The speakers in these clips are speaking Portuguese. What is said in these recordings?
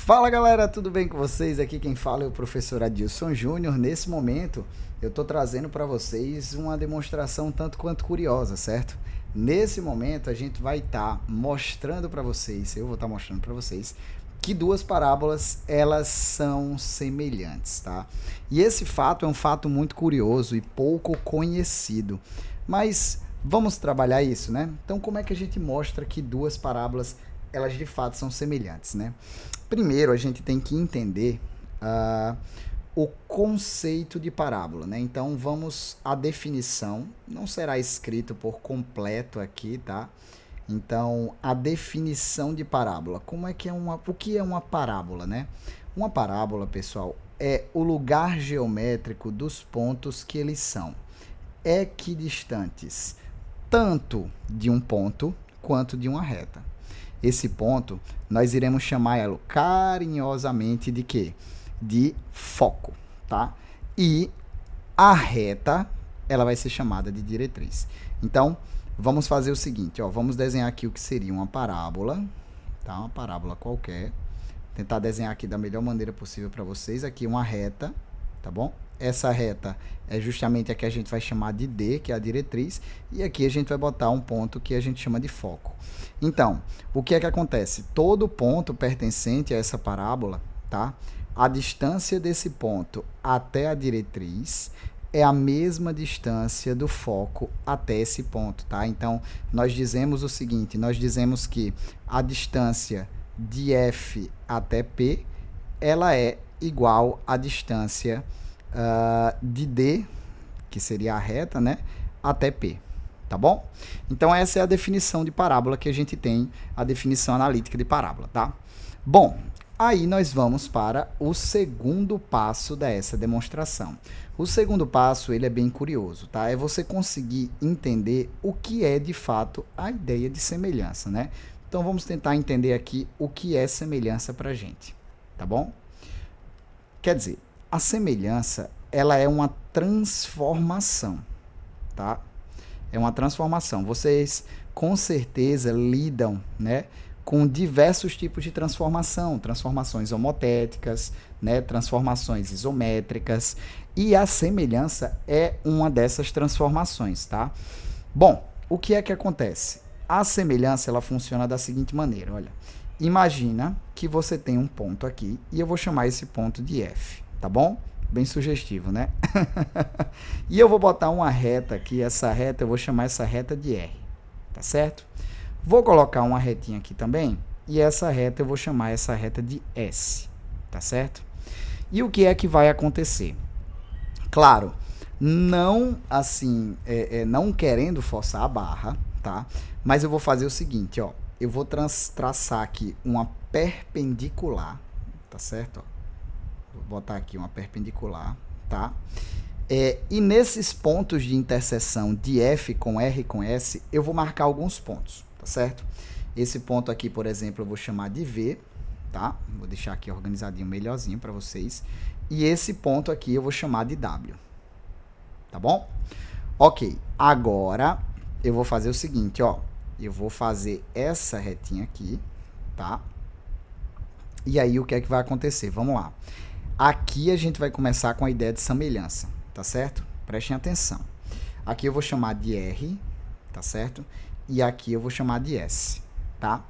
Fala galera, tudo bem com vocês? Aqui quem fala é o professor Adilson Júnior. Nesse momento eu estou trazendo para vocês uma demonstração tanto quanto curiosa, certo? Nesse momento a gente vai estar mostrando para vocês, eu vou estar mostrando para vocês que duas parábolas elas são semelhantes, tá? E esse fato é um fato muito curioso e pouco conhecido, mas vamos trabalhar isso, né? Então como é que a gente mostra que duas parábolas elas de fato são semelhantes, né? Primeiro, a gente tem que entender uh, o conceito de parábola, né? Então, vamos à definição. Não será escrito por completo aqui, tá? Então, a definição de parábola. O que é uma parábola, né? Uma parábola, pessoal, é o lugar geométrico dos pontos que eles são equidistantes, tanto de um ponto quanto de uma reta. Esse ponto, nós iremos chamar ela carinhosamente de quê? De foco, tá? E a reta, ela vai ser chamada de diretriz. Então, vamos fazer o seguinte, ó, vamos desenhar aqui o que seria uma parábola, tá? Uma parábola qualquer. Tentar desenhar aqui da melhor maneira possível para vocês. Aqui uma reta, tá bom? Essa reta é justamente a que a gente vai chamar de D, que é a diretriz, e aqui a gente vai botar um ponto que a gente chama de foco. Então, o que é que acontece? Todo ponto pertencente a essa parábola, tá? A distância desse ponto até a diretriz é a mesma distância do foco até esse ponto, tá? Então, nós dizemos o seguinte, nós dizemos que a distância de F até P, ela é igual à distância de D, que seria a reta, né, até P, tá bom? Então essa é a definição de parábola que a gente tem, a definição analítica de parábola, tá? Bom, aí nós vamos para o segundo passo dessa demonstração. O segundo passo, ele é bem curioso, tá? É você conseguir entender o que é, de fato, a ideia de semelhança, né? Então vamos tentar entender aqui o que é semelhança pra gente, tá bom? Quer dizer, a semelhança, ela é uma transformação, tá? É uma transformação. Vocês, com certeza, lidam, né, com diversos tipos de transformação. Transformações homotéticas, né, transformações isométricas. E a semelhança é uma dessas transformações, tá? Bom, o que é que acontece? A semelhança, ela funciona da seguinte maneira, olha. Imagina que você tem um ponto aqui e eu vou chamar esse ponto de F, tá bom? Bem sugestivo, né? E eu vou botar uma reta aqui, essa reta, eu vou chamar essa reta de R, tá certo? Vou colocar uma retinha aqui também, e essa reta eu vou chamar essa reta de S, tá certo? E o que é que vai acontecer? Claro, não assim, não querendo forçar a barra, tá? Mas eu vou fazer o seguinte, ó. Eu vou traçar aqui uma perpendicular, tá certo? Ó. Vou botar aqui uma perpendicular, tá? E nesses pontos de interseção de F com R com S, eu vou marcar alguns pontos, tá certo? Esse ponto aqui, por exemplo, eu vou chamar de V, tá? Vou deixar aqui organizadinho, melhorzinho para vocês. E esse ponto aqui eu vou chamar de W, tá bom? Ok, agora eu vou fazer o seguinte, ó. Eu vou fazer essa retinha aqui, tá? E aí, o que é que vai acontecer? Vamos lá. Aqui a gente vai começar com a ideia de semelhança, tá certo? Prestem atenção. Aqui eu vou chamar de R, tá certo? E aqui eu vou chamar de S, tá?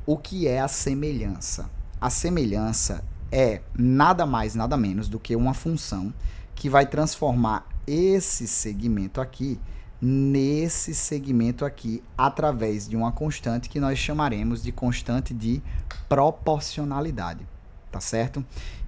O que é a semelhança? A semelhança é nada mais, nada menos do que uma função que vai transformar esse segmento aqui nesse segmento aqui através de uma constante que nós chamaremos de constante de proporcionalidade, tá certo?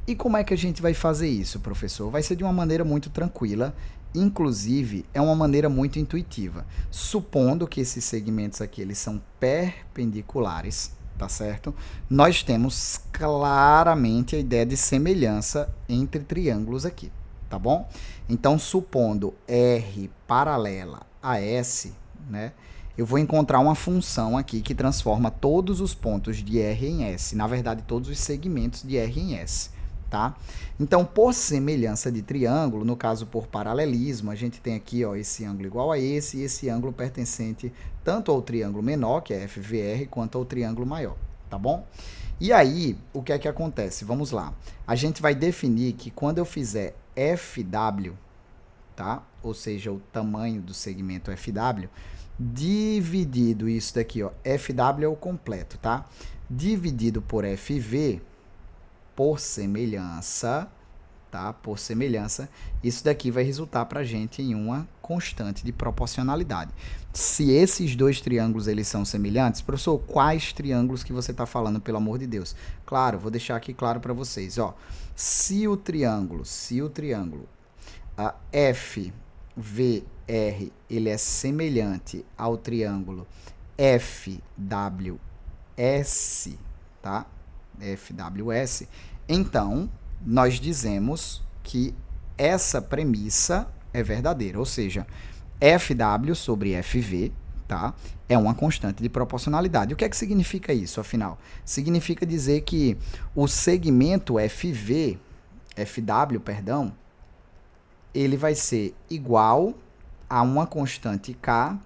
E como é que a gente vai fazer isso, professor? Vai ser de uma maneira muito tranquila, inclusive é uma maneira muito intuitiva. Supondo que esses segmentos aqui eles são perpendiculares, tá certo? Nós temos claramente a ideia de semelhança entre triângulos aqui, tá bom? Então, supondo R paralela a S, né, eu vou encontrar uma função aqui que transforma todos os pontos de R em S, na verdade, todos os segmentos de R em S, tá? Então, por semelhança de triângulo, no caso por paralelismo, a gente tem aqui, ó, esse ângulo igual a esse e esse ângulo pertencente tanto ao triângulo menor, que é FVR, quanto ao triângulo maior, tá bom? E aí, o que é que acontece? Vamos lá. A gente vai definir que quando eu fizer FW, tá? Ou seja, o tamanho do segmento FW, dividido isso daqui, ó, FW é o completo, tá? Dividido por FV, por semelhança, tá? Por semelhança, isso daqui vai resultar para a gente em uma constante de proporcionalidade. Se esses dois triângulos eles são semelhantes, professor, quais triângulos que você está falando, pelo amor de Deus? Claro, vou deixar aqui claro para vocês, ó. Se o triângulo a FVR ele é semelhante ao triângulo FWS, tá? FWS, então nós dizemos que essa premissa é verdadeira, ou seja, FW sobre FV, tá? É uma constante de proporcionalidade. O que é que significa isso, afinal? Significa dizer que o segmento FW, ele vai ser igual a uma constante K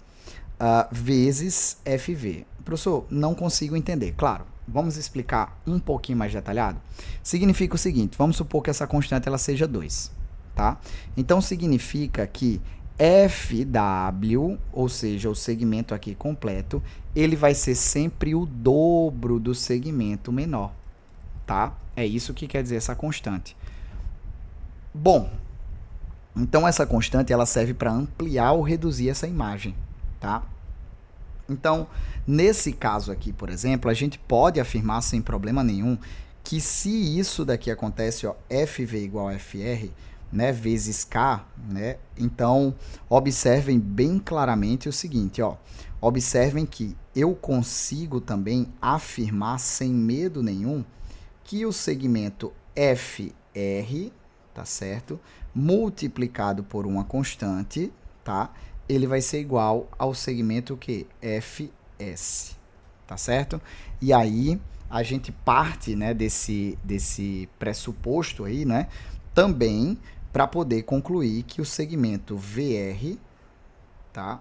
vezes FV. Professor, não consigo entender. Claro, vamos explicar um pouquinho mais detalhado? Significa o seguinte, vamos supor que essa constante ela seja 2, tá? Então, significa que FW, ou seja, o segmento aqui completo, ele vai ser sempre o dobro do segmento menor, tá? É isso que quer dizer essa constante. Bom, então essa constante ela serve para ampliar ou reduzir essa imagem, tá? Então, nesse caso aqui, por exemplo, a gente pode afirmar sem problema nenhum que se isso daqui acontece, ó, FV igual a FR, né, vezes K, né, então observem bem claramente o seguinte, ó, observem que eu consigo também afirmar sem medo nenhum que o segmento FR, tá certo, multiplicado por uma constante, tá, ele vai ser igual ao segmento que FS, tá certo? E aí a gente parte, né, desse pressuposto aí, né, também para poder concluir que o segmento VR, tá,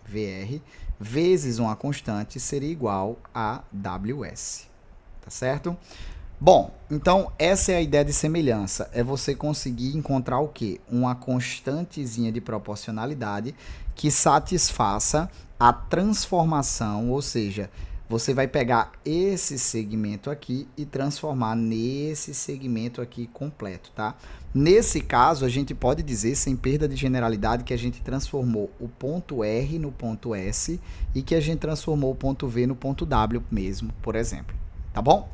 VR vezes uma constante seria igual a WS, tá certo? Bom, então essa é a ideia de semelhança, é você conseguir encontrar o quê? Uma constantezinha de proporcionalidade que satisfaça a transformação, ou seja, você vai pegar esse segmento aqui e transformar nesse segmento aqui completo, tá? Nesse caso, a gente pode dizer, sem perda de generalidade, que a gente transformou o ponto R no ponto S e que a gente transformou o ponto V no ponto W mesmo, por exemplo, tá bom?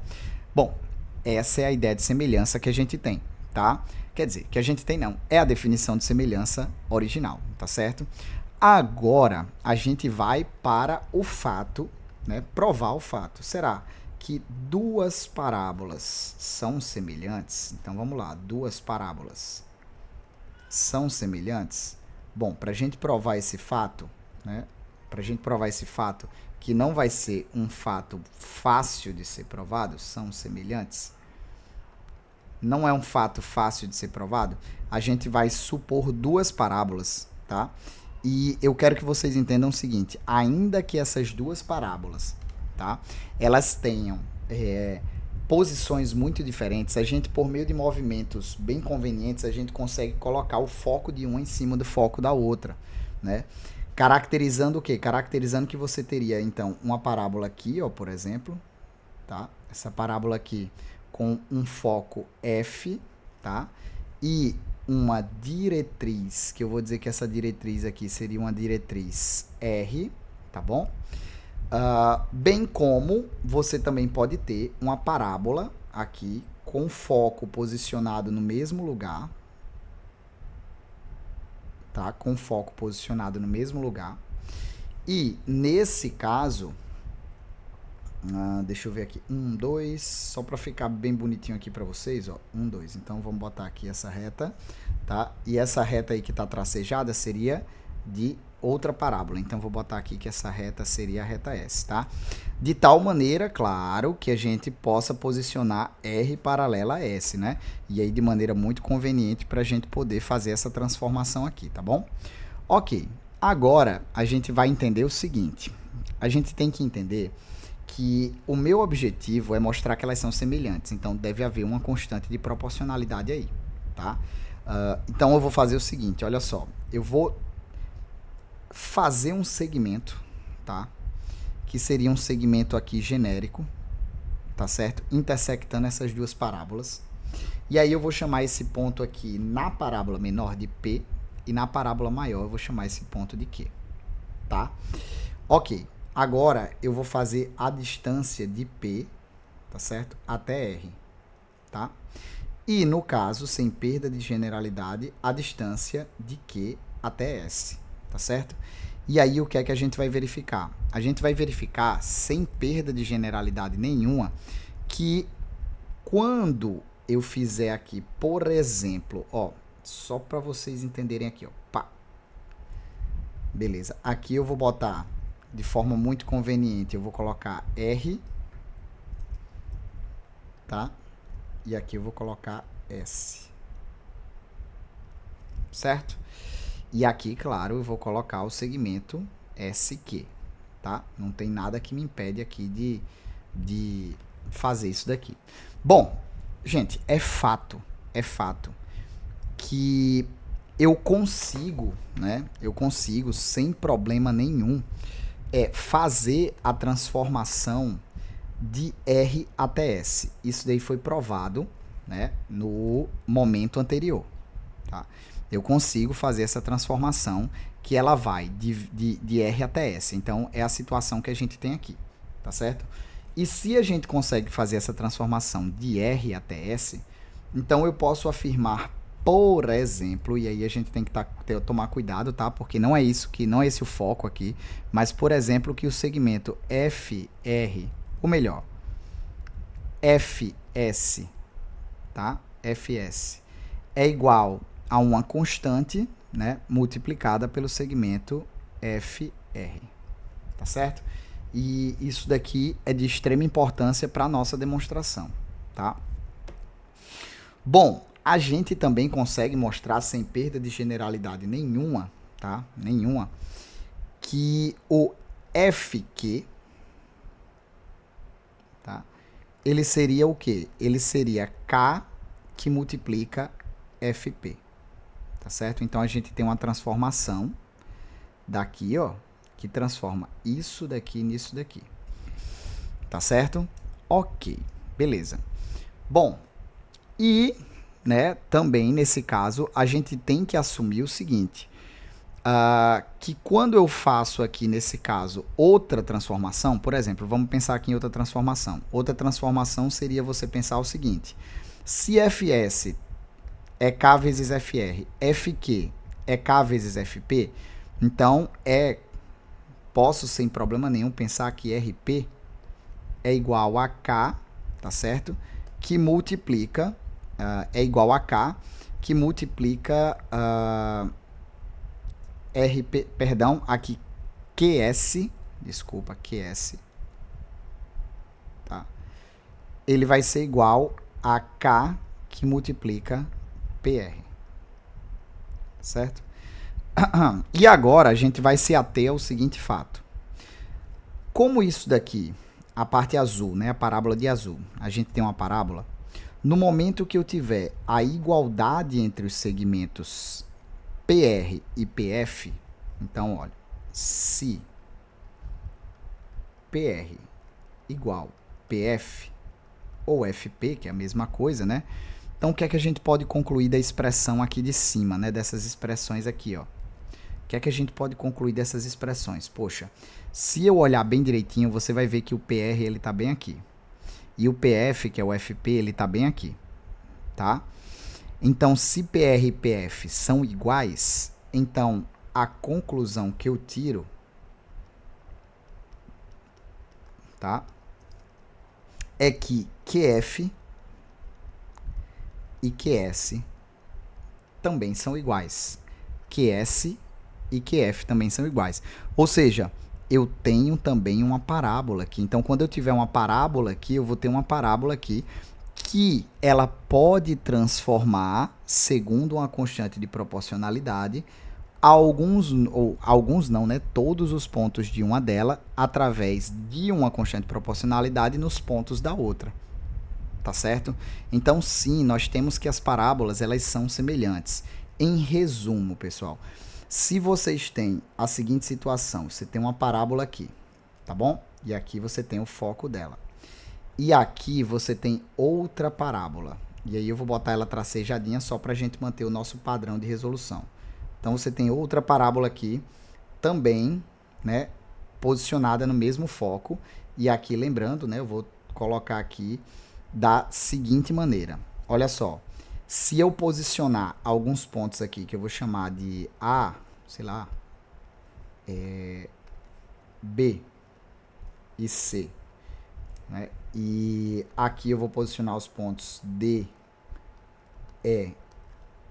Bom, essa é a ideia de semelhança que a gente tem, tá? Quer dizer, que a gente tem não, é a definição de semelhança original, tá certo? Agora, a gente vai para o fato, né? Provar o fato. Será que duas parábolas são semelhantes? Então, vamos lá, duas parábolas são semelhantes? Bom, para a gente provar esse fato, né? Para a gente provar esse fato, que não vai ser um fato fácil de ser provado, são semelhantes, não é um fato fácil de ser provado, a gente vai supor duas parábolas, tá? E eu quero que vocês entendam o seguinte, ainda que essas duas parábolas, tá, elas tenham posições muito diferentes, a gente, por meio de movimentos bem convenientes, a gente consegue colocar o foco de uma em cima do foco da outra, né? Caracterizando o quê? Caracterizando que você teria, então, uma parábola aqui, ó, por exemplo, tá? Essa parábola aqui com um foco F, tá? E uma diretriz, que eu vou dizer que essa diretriz aqui seria uma diretriz R, tá bom? Bem como você também pode ter uma parábola aqui com foco posicionado no mesmo lugar, tá? Com foco posicionado no mesmo lugar. E nesse caso, deixa eu ver aqui, 1, 2, só para ficar bem bonitinho aqui para vocês, ó, 1, 2. Então vamos botar aqui essa reta, tá? E essa reta aí que está tracejada seria de outra parábola. Então vou botar aqui que essa reta seria a reta S, tá? De tal maneira, claro, que a gente possa posicionar R paralela a S, né? E aí de maneira muito conveniente para a gente poder fazer essa transformação aqui, tá bom? Ok, agora a gente vai entender o seguinte, a gente tem que entender que o meu objetivo é mostrar que elas são semelhantes. Então, deve haver uma constante de proporcionalidade aí, tá? Então, eu vou fazer o seguinte, olha só. Eu vou fazer um segmento, tá? Que seria um segmento aqui genérico, tá certo? Intersectando essas duas parábolas. E aí eu vou chamar esse ponto aqui na parábola menor de P e na parábola maior eu vou chamar esse ponto de Q, tá? Ok, agora eu vou fazer a distância de P, tá certo? Até R, tá? E no caso, sem perda de generalidade, a distância de Q até S, tá certo? E aí o que é que a gente vai verificar? A gente vai verificar, sem perda de generalidade nenhuma, que quando eu fizer aqui, por exemplo, ó, só para vocês entenderem aqui, ó, pá. Beleza, aqui eu vou botar de forma muito conveniente, eu vou colocar R, tá? E aqui eu vou colocar S, certo? E aqui, claro, eu vou colocar o segmento SQ, tá? Não tem nada que me impede aqui de fazer isso daqui. Bom, gente, é fato que eu consigo, né? Eu consigo, sem problema nenhum, fazer a transformação de R até S. Isso daí foi provado, né, no momento anterior, tá? Eu consigo fazer essa transformação que ela vai de R até S. Então, é a situação que a gente tem aqui, tá certo? E se a gente consegue fazer essa transformação de R até S, então eu posso afirmar, por exemplo, e aí a gente tem que tomar cuidado, tá? Porque não é isso que não é esse o foco aqui, mas por exemplo, que o segmento FR, ou melhor, FS, tá? FS é igual a uma constante, né, multiplicada pelo segmento FR, tá certo? E isso daqui é de extrema importância para a nossa demonstração, tá? Bom, a gente também consegue mostrar, sem perda de generalidade nenhuma, tá? Nenhuma, que o FQ, tá? Ele seria o quê? Ele seria K que multiplica FP, tá certo? Então, a gente tem uma transformação daqui, ó, que transforma isso daqui nisso daqui, tá certo? Ok, beleza. Bom, e, né, também nesse caso, a gente tem que assumir o seguinte, que quando eu faço aqui, nesse caso, outra transformação, por exemplo, vamos pensar aqui em outra transformação. Outra transformação seria você pensar o seguinte, se Fs é K vezes Fr, Fq é K vezes Fp, então posso sem problema nenhum pensar que Rp é igual a K, tá certo? Que multiplica, é igual a K, que multiplica RP, perdão, aqui QS, desculpa, QS, tá? Ele vai ser igual a K que multiplica PR, certo? E agora a gente vai se ater ao seguinte fato. Como isso daqui, a parte azul, né, a parábola de azul, a gente tem uma parábola, no momento que eu tiver a igualdade entre os segmentos PR e PF, então, olha, se PR igual PF ou FP, que é a mesma coisa, né? Então, o que é que a gente pode concluir da expressão aqui de cima, né? Dessas expressões aqui, ó. O que é que a gente pode concluir dessas expressões? Poxa, se eu olhar bem direitinho, você vai ver que o PR, ele tá bem aqui. E o PF, que é o FP, ele tá bem aqui, tá? Então, se PR e PF são iguais, então a conclusão que eu tiro, tá, é que QF e QS também são iguais. QS e QF também são iguais. Ou seja, eu tenho também uma parábola aqui. Então, quando eu tiver uma parábola aqui, eu vou ter uma parábola aqui que ela pode transformar, segundo uma constante de proporcionalidade, alguns não, né? Todos os pontos de uma dela através de uma constante de proporcionalidade nos pontos da outra. Tá certo? Então, sim, nós temos que as parábolas, elas são semelhantes. Em resumo, pessoal, se vocês têm a seguinte situação, você tem uma parábola aqui, tá bom? E aqui você tem o foco dela. E aqui você tem outra parábola. E aí eu vou botar ela tracejadinha só para a gente manter o nosso padrão de resolução. Então, você tem outra parábola aqui, também, né, posicionada no mesmo foco. E aqui, lembrando, né, eu vou colocar aqui da seguinte maneira. Olha só, se eu posicionar alguns pontos aqui, que eu vou chamar de A, sei lá, B e C, né? E aqui eu vou posicionar os pontos D, E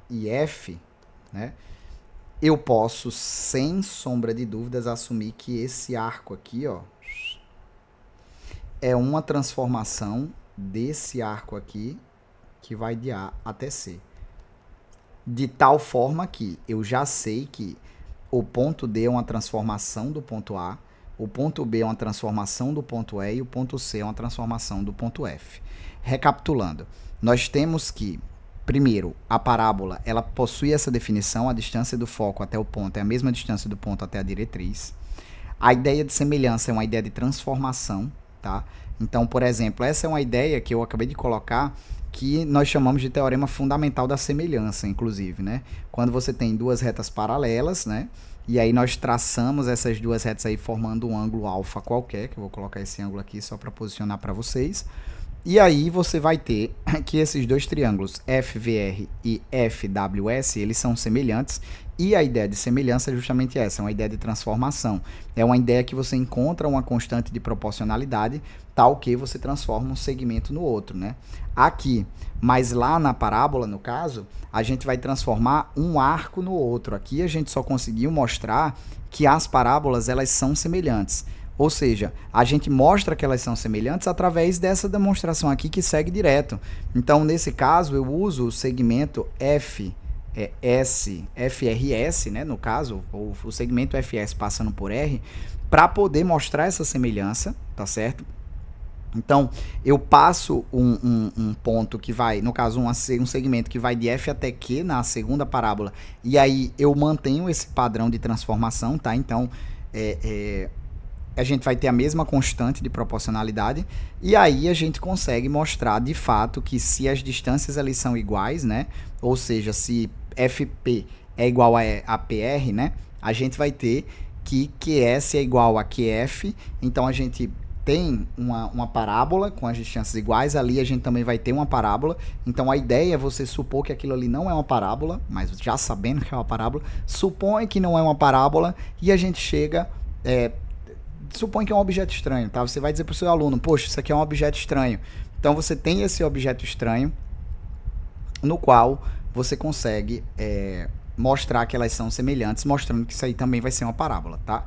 e F, né? Eu posso, sem sombra de dúvidas, assumir que esse arco aqui, ó, é uma transformação desse arco aqui, que vai de A até C. De tal forma que eu já sei que o ponto D é uma transformação do ponto A, o ponto B é uma transformação do ponto E e o ponto C é uma transformação do ponto F. Recapitulando, nós temos que, primeiro, a parábola ela possui essa definição, a distância do foco até o ponto é a mesma distância do ponto até a diretriz. A ideia de semelhança é uma ideia de transformação, tá? Então, por exemplo, essa é uma ideia que eu acabei de colocar que nós chamamos de teorema fundamental da semelhança, inclusive, né? Quando você tem duas retas paralelas, né? E aí nós traçamos essas duas retas aí formando um ângulo alfa qualquer, que eu vou colocar esse ângulo aqui só para posicionar para vocês. E aí você vai ter que esses dois triângulos FVR e FWS, eles são semelhantes, e a ideia de semelhança é justamente essa, é uma ideia de transformação. É uma ideia que você encontra uma constante de proporcionalidade, tal que você transforma um segmento no outro, né? Aqui, mas lá na parábola, no caso, a gente vai transformar um arco no outro. Aqui a gente só conseguiu mostrar que as parábolas, elas são semelhantes. Ou seja, a gente mostra que elas são semelhantes através dessa demonstração aqui que segue direto. Então, nesse caso, eu uso o segmento FRS, né, no caso, o segmento FS passando por R, para poder mostrar essa semelhança, tá certo? Então, eu passo um ponto que vai, no caso, um segmento que vai de F até Q na segunda parábola, e aí eu mantenho esse padrão de transformação, tá? Então, a gente vai ter a mesma constante de proporcionalidade, e aí a gente consegue mostrar de fato que se as distâncias elas são iguais, né? Ou seja, se FP é igual a PR, né? A gente vai ter que QS é igual a QF, então a gente tem uma parábola com as distâncias iguais, ali a gente também vai ter uma parábola, então a ideia é você supor que aquilo ali não é uma parábola, mas já sabendo que é uma parábola, supõe que não é uma parábola, e a gente chega... supõe que é um objeto estranho, tá? Você vai dizer para o seu aluno, poxa, isso aqui é um objeto estranho. Então você tem esse objeto estranho, no qual você consegue mostrar que elas são semelhantes, mostrando que isso aí também vai ser uma parábola, tá?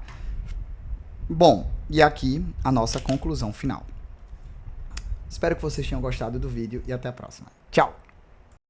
Bom, e aqui a nossa conclusão final. Espero que vocês tenham gostado do vídeo e até a próxima. Tchau!